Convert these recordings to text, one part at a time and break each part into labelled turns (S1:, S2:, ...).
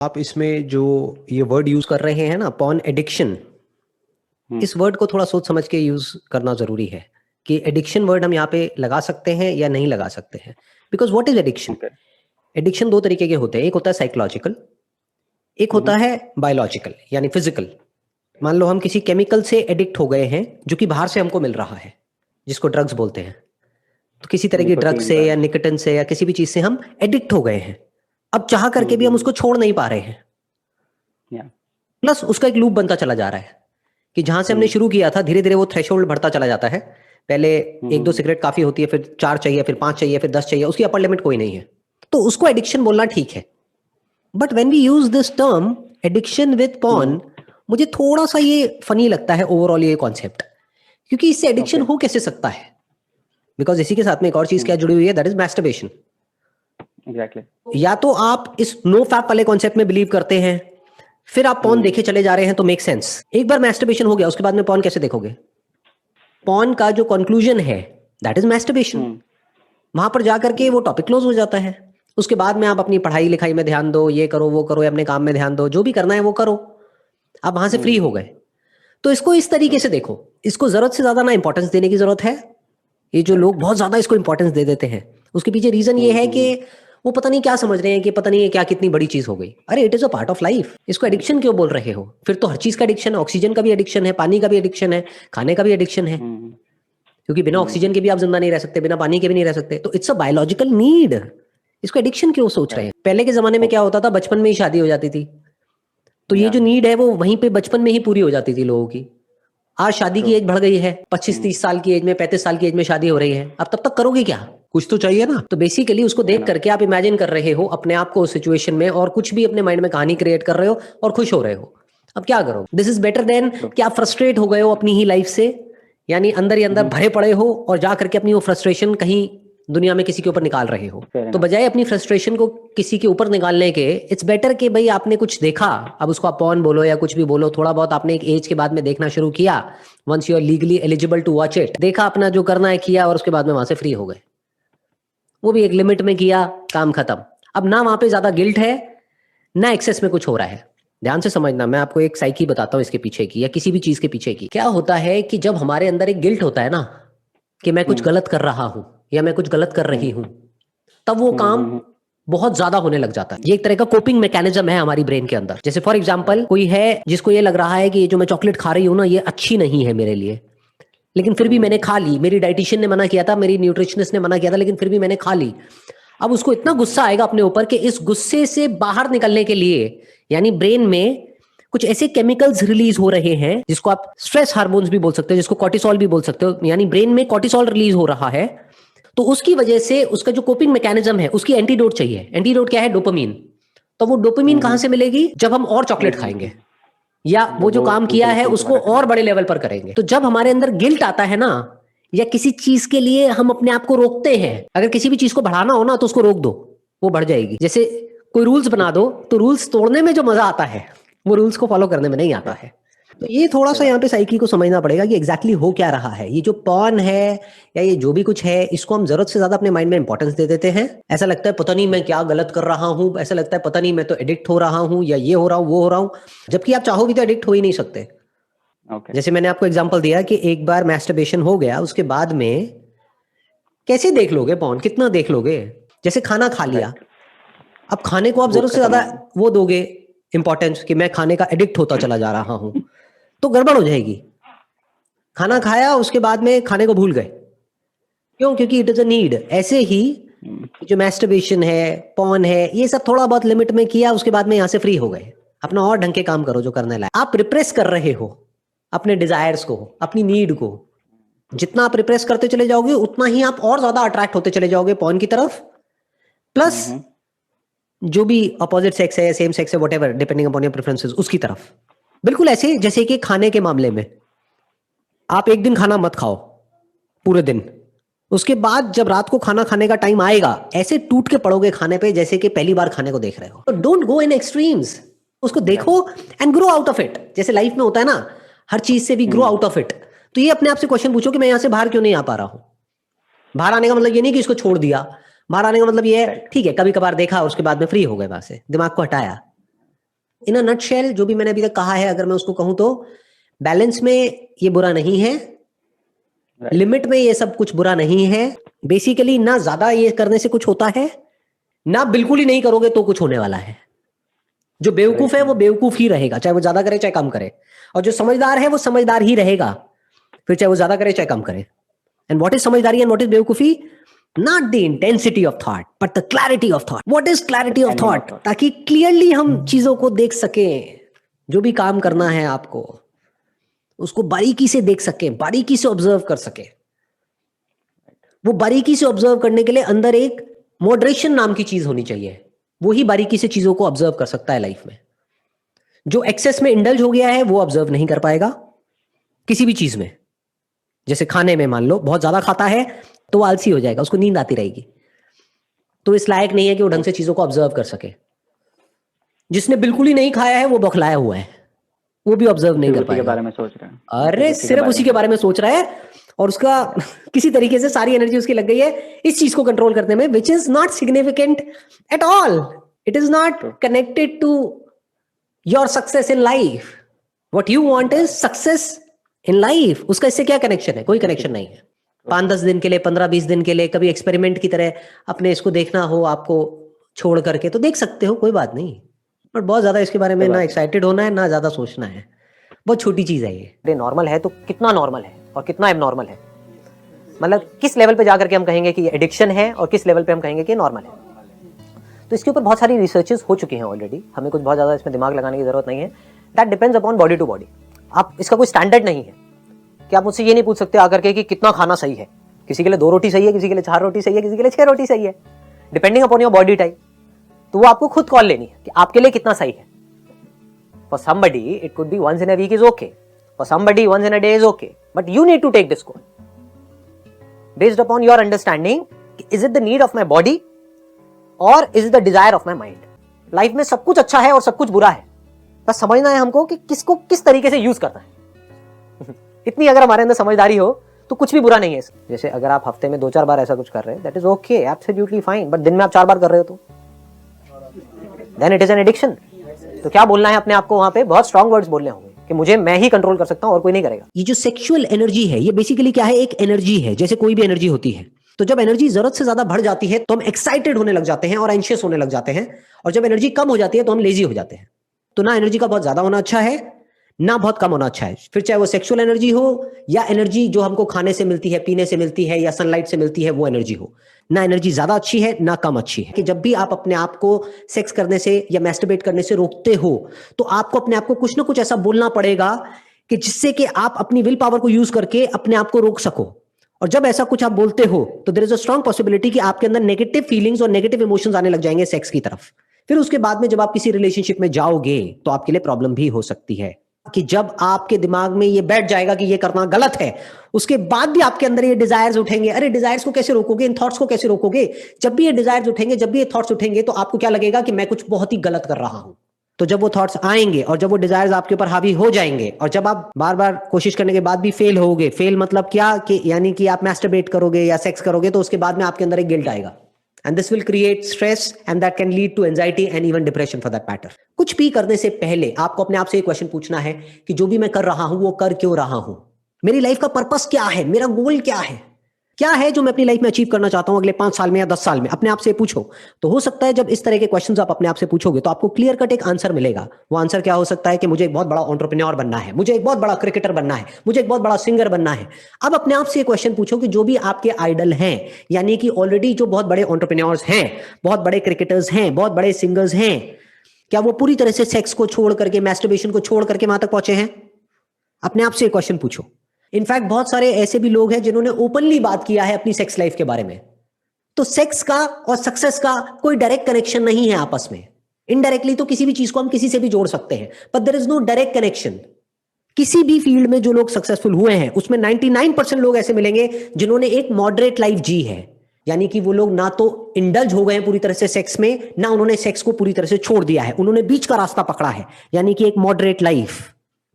S1: आप इसमें जो ये वर्ड यूज कर रहे हैं ना, पॉर्न एडिक्शन, इस वर्ड को थोड़ा सोच समझ के यूज करना जरूरी है कि एडिक्शन वर्ड हम यहाँ पे लगा सकते हैं या नहीं लगा सकते हैं। Because what is addiction?
S2: Okay.
S1: Addiction दो तरीके के होते हैं, एक होता है साइकोलॉजिकल, एक होता है बायोलॉजिकल यानी फिजिकल। मान लो हम किसी केमिकल से एडिक्ट हो गए हैं जो कि बाहर से हमको मिल रहा है, जिसको ड्रग्स बोलते हैं। तो किसी तरह की ड्रग
S2: निकोटीन
S1: से या
S2: ड्रग्स।
S1: निकोटिन से या किसी भी चीज से हम एडिक्ट हो गए हैं। अब चाह करके भी हम उसको छोड़ नहीं पा रहे हैं।
S2: या
S1: प्लस उसका एक लूप बनता चला जा रहा है कि जहां से हमने शुरू किया था धीरे धीरे वो थ्रेशोल्ड बढ़ता चला जाता है। पहले एक दो सिगरेट काफी होती है, फिर 4 चाहिए, फिर 5 चाहिए, फिर 10 चाहिए, उसकी अपर लिमिट कोई नहीं है। तो उसको एडिक्शन बोलना ठीक है। But when we use this term addiction with porn, मुझे थोड़ा सा ये फनी लगता है ओवरऑल ये कॉन्सेप्ट, क्योंकि इससे एडिक्शन हो कैसे सकता है? बिकॉज इसी के साथ में एक और चीज क्या जुड़ी हुई है, दैट इज मैस्टरबेशन।
S2: एग्जैक्टली।
S1: या तो आप इस नो फैप वाले कॉन्सेप्ट में बिलीव करते हैं, फिर आप पॉर्न देखे चले जा रहे हैं, तो मेक सेंस। एक बार मैस्टरबेशन हो गया उसके बाद में पॉर्न कैसे देखोगे? पॉर्न का जो कंक्लूजन है दैट इज मैस्टरबेशन। वहां पर जाकर के वो टॉपिक क्लोज हो जाता है। उसके बाद में आप अपनी पढ़ाई लिखाई में ध्यान दो, ये करो वो करो, या अपने काम में ध्यान दो, जो भी करना है वो करो। आप वहां से फ्री हो गए। तो इसको इस तरीके से देखो, इसको जरूरत से ज्यादा ना इंपॉर्टेंस देने की जरूरत है। ये जो लोग बहुत ज्यादा इसको इंपॉर्टेंस दे देते हैं, उसके पीछे रीजन ये है कि वो पता नहीं क्या समझ रहे हैं कि पता नहीं ये क्या कितनी बड़ी चीज हो गई। अरे it is a part of life, इसको एडिक्शन क्यों बोल रहे हो? फिर तो हर चीज का एडिक्शन है, ऑक्सीजन का भी एडिक्शन है, पानी का भी एडिक्शन है, खाने का भी एडिक्शन है। क्योंकि बिना ऑक्सीजन के भी आप जिंदा नहीं रह सकते, बिना पानी के भी नहीं रह सकते। तो इट्स अ बायोलॉजिकल नीड। इसको एडिक्शन क्यों सोच रहे हैं? पहले के जमाने में क्या होता था, बचपन में ही शादी हो जाती थी, तो ये जो नीड है वो वहीं पे बचपन में ही पूरी हो जाती थी लोगों की। आज शादी की एज बढ़ गई है, 25-30 साल की एज में, 35 साल की एज में शादी हो रही है। अब तब तक करोगे क्या? कुछ तो चाहिए ना। तो बेसिकली उसको देख करके आप इमेजिन कर रहे हो अपने आप को उस सिचुएशन में, और कुछ भी अपने माइंड में कहानी क्रिएट कर रहे हो और खुश हो रहे हो। अब क्या करो? दिस इज बेटर देन कि आप फ्रस्ट्रेट हो गए हो अपनी ही लाइफ से, यानी अंदर ही अंदर भरे पड़े हो, और जा करके अपनी वो फ्रस्ट्रेशन कहीं दुनिया में किसी के ऊपर निकाल रहे हो। तो बजाय अपनी फ्रस्ट्रेशन को किसी के ऊपर निकालने के, इट्स बेटर कि भाई आपने कुछ देखा, अब उसको आप पॉर्न बोलो या कुछ भी बोलो, थोड़ा बहुत आपने एक एज के बाद में देखना शुरू किया, once you are legally eligible to watch it, देखा, अपना जो करना है किया, और उसके बाद में वहां से फ्री हो गए। वो भी एक लिमिट में किया, काम खत्म। अब ना वहां पे ज्यादा गिल्ट है, ना एक्सेस में कुछ हो रहा है। ध्यान से समझना, मैं आपको एक साइकी बताता हूँ इसके पीछे की, या किसी भी चीज के पीछे की। क्या होता है कि जब हमारे अंदर एक गिल्ट होता है ना कि मैं कुछ गलत कर रहा हूं या मैं कुछ गलत कर रही हूं, तब वो काम बहुत ज्यादा होने लग जाता है। ये एक तरह का कोपिंग मैकेनिज्म है हमारी ब्रेन के अंदर। जैसे फॉर एग्जांपल कोई है जिसको ये लग रहा है कि ये जो मैं चॉकलेट खा रही हूँ ना, ये अच्छी नहीं है मेरे लिए, लेकिन फिर भी मैंने खा ली। मेरी डाइटिशियन ने मना किया था, मेरी न्यूट्रिशनिस्ट ने मना किया था, लेकिन फिर भी मैंने खा ली। अब उसको इतना गुस्सा आएगा अपने ऊपर कि इस गुस्से से बाहर निकलने के लिए, यानी ब्रेन में कुछ ऐसे केमिकल्स रिलीज हो रहे हैं जिसको आप स्ट्रेस हार्मोन्स भी बोल सकते हो, जिसको कॉर्टिसोल भी बोल सकते हो, यानी ब्रेन में कॉर्टिसोल रिलीज हो रहा है। तो उसकी वजह से उसका जो कोपिंग मैकेनिज्म है, उसकी एंटीडोट चाहिए। एंटीडोट क्या है? डोपामीन। तो वो डोपामीन कहां से मिलेगी? जब हम और चॉकलेट खाएंगे, या वो जो काम किया है उसको और बड़े लेवल पर करेंगे। तो जब हमारे अंदर गिल्ट आता है ना, या किसी चीज के लिए हम अपने आप को रोकते हैं, अगर किसी भी चीज को बढ़ाना हो ना तो उसको रोक दो, वो बढ़ जाएगी। जैसे कोई रूल्स बना दो, तो रूल्स तोड़ने में जो मजा आता है वो रूल्स को फॉलो करने में नहीं आता है। तो ये थोड़ा सा यहाँ पे साइकी को समझना पड़ेगा कि एग्जैक्टली हो क्या रहा है। ये जो पॉर्न है या ये जो भी कुछ है, इसको हम जरूरत से ज्यादा अपने माइंड में इंपॉर्टेंस दे देते हैं। ऐसा लगता है पता नहीं मैं क्या गलत कर रहा हूँ, ऐसा लगता है पता नहीं मैं तो एडिक्ट हो रहा हूँ, या ये हो रहा हूँ वो हो रहा हूँ, जबकि आप चाहो भी तो एडिक्ट हो ही नहीं सकते। जैसे मैंने आपको एग्जाम्पल दिया कि एक बार मैस्टरबेशन हो गया, उसके बाद में कैसे देख लोगे पॉर्न? कितना देख लोगे? जैसे खाना खा लिया, अब खाने को आप जरूरत से ज्यादा वो दोगे इंपॉर्टेंस कि मैं खाने का एडिक्ट होता चला जा रहा हूं, तो गड़बड़ हो जाएगी। खाना खाया, उसके बाद में खाने को भूल गए। क्यों? क्योंकि इट इज अ नीड। ऐसे ही जो मैस्टरबेशन है, पॉर्न है, ये सब थोड़ा बहुत लिमिट में किया, उसके बाद में यहां से फ्री हो गए। अपना और ढंग के काम करो जो करने लायक। आप रिप्रेस कर रहे हो अपने डिजायर्स को, अपनी नीड को। जितना आप रिप्रेस करते चले जाओगे उतना ही आप और ज्यादा अट्रैक्ट होते चले जाओगे पॉर्न की तरफ। प्लस जो भी अपोजिट सेक्स है, सेम सेक्स है, whatever, depending upon your preferences, उसकी तरफ। बिल्कुल ऐसे जैसे कि खाने के मामले में आप एक दिन खाना मत खाओ पूरे दिन, उसके बाद जब रात को खाना खाने का टाइम आएगा, ऐसे टूट के पड़ोगे खाने पे जैसे कि पहली बार खाने को देख रहे हो। तो डोंट गो इन एक्सट्रीम्स, उसको देखो and grow out of it. जैसे लाइफ में होता है ना, हर चीज से भी ग्रो आउट ऑफ इट। तो ये अपने आप से क्वेश्चन पूछो कि मैं यहां से बाहर क्यों नहीं आ पा रहा हूं। बाहर आने का मतलब ये नहीं कि इसको छोड़ दिया, बाहर आने का मतलब ये है ठीक है कभी कभार देखा और उसके बाद में फ्री हो गए, वहां से दिमाग को हटाया, इन अ नटशेल जो भी मैंने अभी तक कहा है, अगर मैं उसको कहूं तो बैलेंस में ये बुरा नहीं है,
S2: Right.
S1: लिमिट में ये सब कुछ बुरा नहीं है। बेसिकली ना ज्यादा ये करने से कुछ होता है, ना बिल्कुल ही नहीं करोगे तो कुछ होने वाला है। जो बेवकूफ है वो बेवकूफ ही रहेगा, चाहे वो ज्यादा करे चाहे कम करे, और जो समझदार है वो समझदार ही रहेगा, फिर चाहे वो ज्यादा करे चाहे कम करे। एंड व्हाट इज समझदारी एंड व्हाट इज बेवकूफी? Not the intensity of thought but the clarity of thought. What is clarity of thought? ताकि क्लियरली हम चीजों को देख सकें, जो भी काम करना है आपको उसको बारीकी से देख सकें, बारीकी से ऑब्जर्व कर सकें। वो बारीकी से ऑब्जर्व करने के लिए अंदर एक मॉडरेशन नाम की चीज होनी चाहिए, वो ही बारीकी से चीजों को ऑब्जर्व कर सकता है लाइफ में। जो एक्सेस में इंडल्ज हो गया है वो ऑब्जर्व नहीं कर पाएगा किसी भी चीज में। जैसे खाने में मान लो बहुत ज्यादा खाता है तो वो आलसी हो जाएगा, उसको नींद आती रहेगी, तो इस लायक नहीं है कि वो ढंग से चीजों को ऑब्जर्व कर सके। जिसने बिल्कुल ही नहीं खाया है वो बौखलाया हुआ है, वो भी ऑब्जर्व नहीं कर पाएगा।
S2: बारे में सोच रहा है,
S1: अरे सिर्फ उसी के बारे में सोच रहा है, और उसका किसी तरीके से सारी एनर्जी उसकी लग गई है इस चीज को कंट्रोल करने में, which is not significant at all. It is not connected to your success in life. What you want is success in life. उसका इससे क्या कनेक्शन है? कोई कनेक्शन नहीं है। 5-10 दिन के लिए, 15-20 दिन के लिए कभी एक्सपेरिमेंट की तरह अपने इसको देखना हो आपको छोड़ करके तो देख सकते हो, कोई बात नहीं, बट बहुत ज्यादा इसके बारे में ना एक्साइटेड होना है ना ज्यादा सोचना है। बहुत छोटी चीज है ये। नॉर्मल है तो कितना नॉर्मल है और कितना एबनॉर्मल है, मतलब किस लेवल पे जाकर के हम कहेंगे कि ये एडिक्शन है और किस लेवल पे हम कहेंगे कि नॉर्मल है। तो इसके ऊपर बहुत सारी रिसर्चेस हो चुकी हैं ऑलरेडी, हमें कुछ बहुत ज्यादा इसमें दिमाग लगाने की जरूरत नहीं है। That depends upon body to body. आप इसका कोई स्टैंडर्ड नहीं है कि आप मुझसे ये नहीं पूछ सकते आकर के कि कितना खाना सही है। किसी के लिए 2 रोटी सही है, किसी के लिए 4 रोटी सही है, किसी के लिए 6 रोटी सही है, depending upon your body type. तो वो आपको खुद कॉल लेनी है कि आपके लिए कितना सही है। For somebody it could be once in a week is okay, for somebody once in a day is okay, but you need to take this call based upon your understanding. Is it the need of my body और is it the desire of my mind. Life में सब कुछ अच्छा है और सब कुछ बुरा है, बस समझना है हमको कि किसको किस तरीके से यूज करना है। इतनी अगर हमारे अंदर समझदारी हो तो कुछ भी बुरा नहीं है। जैसे अगर आप हफ्ते में 2-4 बार ऐसा कुछ कर रहे हैं, that is okay, absolutely fine, but दिन में आप 4 बार कर रहे हो तो then it is an addiction. तो क्या बोलना है अपने आप को? वहां पे बहुत स्ट्रॉन्ग वर्ड्स बोलने होंगे कि मुझे मैं ही कंट्रोल कर सकता हूं और कोई नहीं करेगा। ये जो सेक्सुअल एनर्जी है ये बेसिकली क्या है? एक एनर्जी है, जैसे कोई भी एनर्जी होती है। तो जब एनर्जी जरूरत से ज्यादा बढ़ जाती है तो हम एक्साइटेड होने लग जाते हैं और एंशियस होने लग जाते हैं, और जब एनर्जी कम हो जाती है तो हम लेजी हो जाते हैं। तो ना एनर्जी का बहुत ज्यादा होना अच्छा है ना बहुत कम होना अच्छा है। फिर चाहे वो सेक्सुअल एनर्जी हो या एनर्जी जो हमको खाने से मिलती है, पीने से मिलती है या सनलाइट से मिलती है, वो एनर्जी हो, ना एनर्जी ज्यादा अच्छी है ना कम अच्छी है। कि जब भी आप अपने आप को सेक्स करने से या मैस्टरबेट करने से रोकते हो तो आपको अपने आप को कुछ ना कुछ ऐसा बोलना पड़ेगा कि जिससे कि आप अपनी विल पावर को यूज करके अपने आप को रोक सको। और जब ऐसा कुछ आप बोलते हो तो there is a strong possibility कि आपके अंदर नेगेटिव फीलिंग्स और नेगेटिव इमोशंस आने लग जाएंगे सेक्स की तरफ। फिर उसके बाद में जब आप किसी रिलेशनशिप में जाओगे तो आपके लिए प्रॉब्लम भी हो सकती है। कि जब आपके दिमाग में ये बैठ जाएगा कि ये करना गलत है, उसके बाद भी आपके अंदर ये डिजायर्स उठेंगे। अरे डिजायर्स को कैसे रोकोगे? इन थॉट्स को कैसे रोकोगे? जब भी ये डिजायर्स उठेंगे, जब भी ये थॉट्स उठेंगे तो आपको क्या लगेगा कि मैं कुछ बहुत ही गलत कर रहा हूं। तो जब वो थॉट्स आएंगे और जब वो डिजायर्स आपके ऊपर हावी हो जाएंगे और जब आप बार बार कोशिश करने के बाद भी फेल होगे, फेल मतलब क्या कि यानी कि आप मैस्टरबेट करोगे या सेक्स करोगे तो उसके बाद में आपके अंदर एक गिल्ट आएगा, and this will create stress and that can lead to anxiety and even depression for that matter। कुछ भी करने से पहले आपको अपने आप से एक क्वेश्चन पूछना है कि जो भी मैं कर रहा हूं वो कर क्यों रहा हूं? मेरी लाइफ का पर्पस क्या है? मेरा गोल क्या है? क्या है जो मैं अपनी लाइफ में अचीव करना चाहता हूं अगले 5 साल में या 10 साल में? अपने आप से पूछो। तो हो सकता है जब इस तरह के क्वेश्चंस आप अपने आप से पूछोगे तो आपको क्लियर कट एक आंसर मिलेगा। वो आंसर क्या हो सकता है कि मुझे एक बहुत बड़ा एंटरप्रेन्योर बनना है, मुझे एक बहुत बड़ा क्रिकेटर बनना है, मुझे एक बहुत बड़ा सिंगर बनना है। अब अपने आप से ये क्वेश्चन पूछो कि जो भी आपके आइडल हैं, यानी कि ऑलरेडी जो बहुत बड़े एंटरप्रेन्योर्स हैं, बहुत बड़े क्रिकेटर्स हैं, बहुत बड़े सिंगर्स हैं, क्या वो पूरी तरह से सेक्स को छोड़ करके, मैस्टरबेशन को छोड़ करके वहां तक पहुंचे हैं? अपने आप से एक क्वेश्चन पूछो। इनफैक्ट बहुत सारे ऐसे भी लोग हैं जिन्होंने ओपनली बात किया है अपनी सेक्स लाइफ के बारे में। तो सेक्स का और सक्सेस का कोई डायरेक्ट कनेक्शन नहीं है आपस में। इनडायरेक्टली तो किसी भी चीज को हम किसी से भी जोड़ सकते हैं, but there is no direct connection. किसी भी फील्ड में जो लोग सक्सेसफुल हुए हैं उसमें 99% लोग ऐसे मिलेंगे जिन्होंने एक मॉडरेट लाइफ जी है, यानी कि वो लोग ना तो इंडल्ज हो गए पूरी तरह से सेक्स में, ना उन्होंने सेक्स को पूरी तरह से छोड़ दिया है, उन्होंने बीच का रास्ता पकड़ा है, यानी कि एक मॉडरेट लाइफ।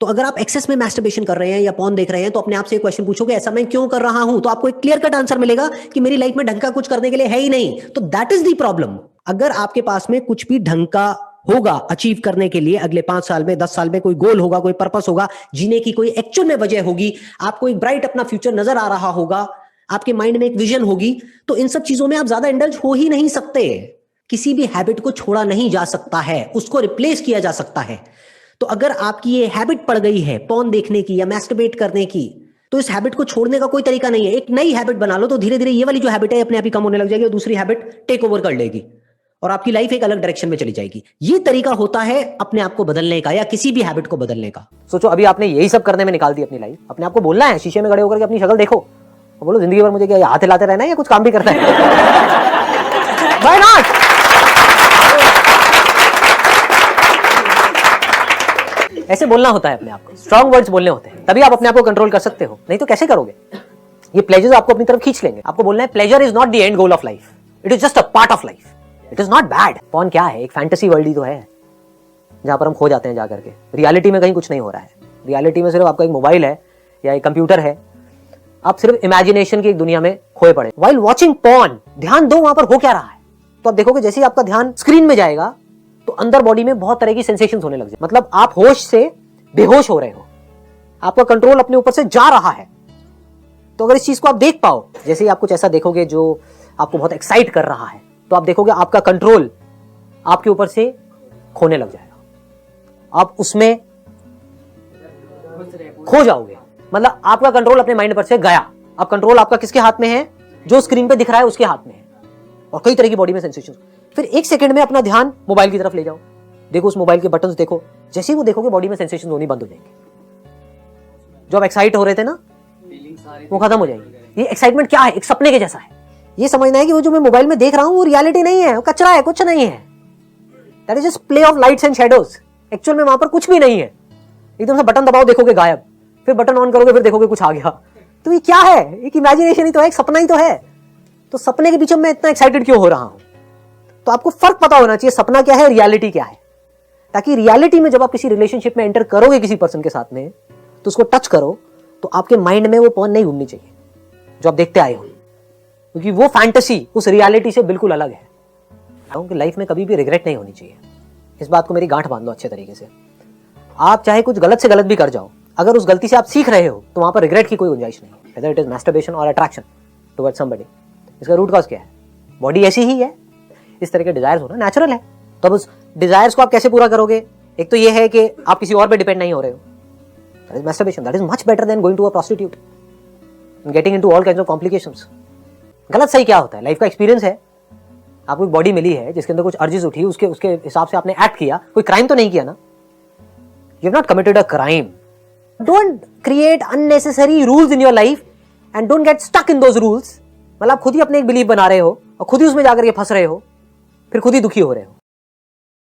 S1: तो अगर आप एक्सेस में मैस्टरबेशन कर रहे हैं या पॉर्न देख रहे हैं तो अपने आप से एक क्वेश्चन पूछोगे ऐसा मैं क्यों कर रहा हूं? तो आपको एक क्लियर कट आंसर मिलेगा कि मेरी लाइफ में ढंग का कुछ करने के लिए है ही नहीं। तो दैट इज द प्रॉब्लम। अगर आपके पास में कुछ भी ढंग का होगा अचीव करने के लिए, अगले 5 साल में 10 साल में कोई गोल होगा, कोई पर्पस होगा, जीने की कोई एक्चुअल में वजह होगी, आपको एक ब्राइट अपना फ्यूचर नजर आ रहा होगा, आपके माइंड में एक विजन होगी, तो इन सब चीजों में आप ज्यादा इंडल्ज हो ही नहीं सकते। किसी भी हैबिट को छोड़ा नहीं जा सकता है, उसको रिप्लेस किया जा सकता है। तो अगर आपकी ये हैबिट पड़ गई है पॉर्न देखने की या मैस्टरबेट करने की, तो इस हैबिट को छोड़ने का कोई तरीका नहीं है। एक नई हैबिट बना लो, तो धीरे धीरे ये वाली जो हैबिट है अपने आप ही कम होने लग जाएगी और दूसरी हैबिट टेक ओवर कर लेगी और आपकी लाइफ एक अलग डायरेक्शन में चली जाएगी। ये तरीका होता है अपने आप को बदलने का या किसी भी हैबिट को बदलने का।
S3: सोचो अभी आपने यही सब करने में निकाल दी अपनी लाइफ, अपने आप को बोलना है, शीशे में खड़े होकर के अपनी शक्ल देखो और बोलो जिंदगी भर मुझे क्या हाथ हिलाते रहना है या कुछ काम भी करना है? Why not? ऐसे बोलना होता है अपने आप को, स्ट्रॉन्ग वर्ड्स बोलने होते हैं, तभी आप अपने आप को कंट्रोल कर सकते हो, नहीं तो कैसे करोगे? ये प्लेजर्स आपको अपनी तरफ खींच लेंगे। आपको बोलना है pleasure is not the end goal of life, it is just a part of life, it is not bad. Porn क्या है? एक फैंटेसी वर्ल्ड ही तो है जहां पर हम खो जाते हैं जाकर के। रियलिटी में कहीं कुछ नहीं हो रहा है। रियलिटी में सिर्फ आपका एक मोबाइल है या एक कंप्यूटर है, आप सिर्फ इमेजिनेशन की एक दुनिया में खोए पड़े। व्हाइल वॉचिंग पॉर्न, ध्यान दो वहां पर हो क्या रहा है। तो आप देखोगे जैसे ही आपका ध्यान स्क्रीन में जाएगा तो अंदर बॉडी में बहुत तरह की सेंसेशंस होने लग जाए, मतलब आप होश से बेहोश हो रहे हो, आपका कंट्रोल अपने ऊपर से जा रहा है। तो अगर इस चीज को आप देख पाओ, जैसे ही आप कुछ ऐसा देखोगे जो आपको बहुत एक्साइट कर रहा है, तो आप देखोगे आपका कंट्रोल आपके ऊपर से खोने लग जाएगा, आप उसमें खो जाओगे। मतलब आपका कंट्रोल अपने माइंड पर से गया। अब कंट्रोल आपका किसके हाथ में है? जो स्क्रीन पे दिख रहा है उसके हाथ में है, और कई तरह की बॉडी में सेंसेशन। फिर एक सेकंड में अपना ध्यान मोबाइल की तरफ ले जाओ, देखो उस मोबाइल के बटन्स देखो, जैसे ही वो देखोगे बॉडी में सेंसेशन होनी बंद हो जाएंगे। जो आप एक्साइट हो रहे थे ना, वो खत्म हो जाएगी। ये एक्साइटमेंट क्या है? एक सपने के जैसा है। ये समझना है कि वो जो मैं मोबाइल में देख रहा हूं वो रियलिटी नहीं है, वो कचरा है, कुछ नहीं है। That is just play of lights and shadows. Actual में वहां पर कुछ भी नहीं है। एकदम से बटन दबाओ, देखोगे गायब, फिर बटन ऑन करोगे, फिर देखोगे कुछ आ गया। तो ये क्या है? एक इमेजिनेशन ही तो है, एक सपना ही तो है। तो सपने के पीछे मैं इतना एक्साइटेड क्यों हो रहा हूं? तो आपको फर्क पता होना चाहिए, सपना क्या है, रियलिटी क्या है, ताकि रियलिटी में जब आप किसी रिलेशनशिप में एंटर करोगे किसी पर्सन के साथ में, तो उसको टच करो तो आपके माइंड में वो पॉर्न नहीं घूमनी चाहिए जो आप देखते आए हो, क्योंकि वो फैंटेसी उस रियलिटी से बिल्कुल अलग है। कि लाइफ में कभी भी रिग्रेट नहीं होनी चाहिए। इस बात को मेरी गांठ बांध लो अच्छे तरीके से। आप चाहे कुछ गलत से गलत भी कर जाओ, अगर उस गलती से आप सीख रहे हो तो वहां पर रिग्रेट की कोई गुंजाइश नहीं है। वेदर इट इज मैस्टरबेशन और अट्रैक्शन टुवर्ड्स समबडी, इसका रूट कॉज क्या है? बॉडी ऐसी ही है, इस तरह के डिजायर्स होना नेचुरल है। तो अब उस डिजायर्स को आप कैसे पूरा करोगे? एक तो ये है कि आप किसी और पे डिपेंड नहीं हो रहे हो, that is masturbation. That is much better than going to a prostitute and getting into all kinds of complications. गलत सही क्या होता है? लाइफ का एक्सपीरियंस है, आपको एक बॉडी मिली है जिसके अंदर कुछ अर्जेस उठी, उसके हिसाब से आपने एक्ट किया, कोई क्राइम तो नहीं किया ना। You have not committed a crime. Don't create unnecessary rules in your life and don't get stuck in those rules. मतलब आप खुद ही अपने एक बिलीफ बना रहे हो और खुद ही उसमें जाकर के फंस रहे हो, फिर खुद ही दुखी हो रहे हो।